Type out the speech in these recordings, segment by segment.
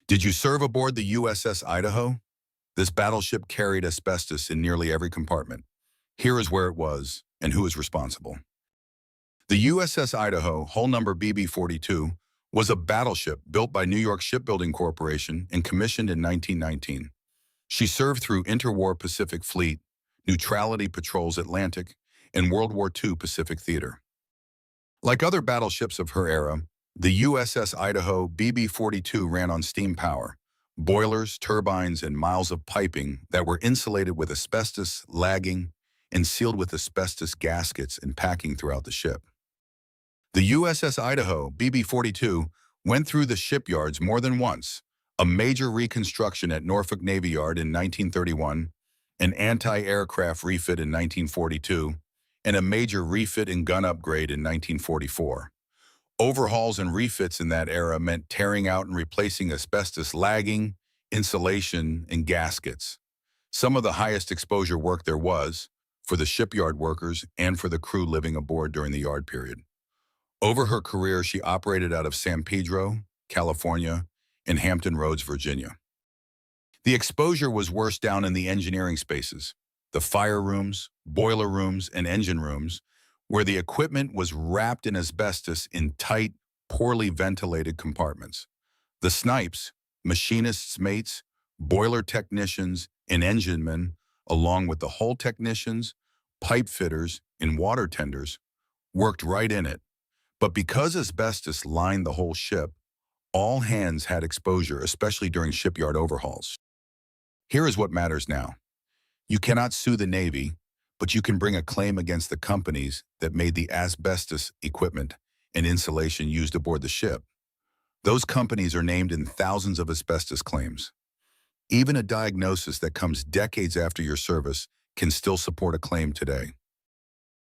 Did you serve aboard the USS Idaho? This battleship carried asbestos in nearly every compartment. Here is where it was and who is responsible. The USS Idaho, hull number BB-42, was a battleship built by New York Shipbuilding Corporation and commissioned in 1919. She served through interwar Pacific Fleet, Neutrality Patrol's Atlantic, and World War II Pacific Theater. Like other battleships of her era, the USS Idaho BB-42 ran on steam power, boilers, turbines, and miles of piping that were insulated with asbestos, lagging, and sealed with asbestos gaskets and packing throughout the ship. The USS Idaho BB-42 went through the shipyards more than once, a major reconstruction at Norfolk Navy Yard in 1931, an anti-aircraft refit in 1942, and a major refit and gun upgrade in 1944. Overhauls and refits in that era meant tearing out and replacing asbestos lagging, insulation, and gaskets. Some of the highest exposure work there was, for the shipyard workers and for the crew living aboard during the yard period. Over her career, she operated out of San Pedro, California, and Hampton Roads, Virginia. The exposure was worse down in the engineering spaces, the fire rooms, boiler rooms, and engine rooms, where the equipment was wrapped in asbestos in tight, poorly ventilated compartments. The snipes, machinists' mates, boiler technicians, and enginemen, along with the hull technicians, pipe fitters, and water tenders, worked right in it. But because asbestos lined the whole ship, all hands had exposure, especially during shipyard overhauls. Here is what matters now. You cannot sue the Navy, but you can bring a claim against the companies that made the asbestos equipment and insulation used aboard the ship. Those companies are named in thousands of asbestos claims. Even a diagnosis that comes decades after your service can still support a claim today.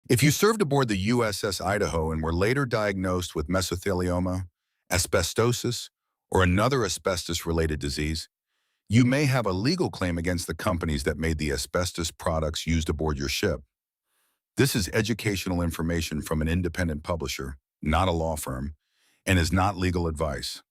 If you served aboard the USS Idaho and were later diagnosed with mesothelioma, asbestosis, or another asbestos-related disease, you may have a legal claim against the companies that made the asbestos products used aboard your ship. This is educational information from an independent publisher, not a law firm, and is not legal advice.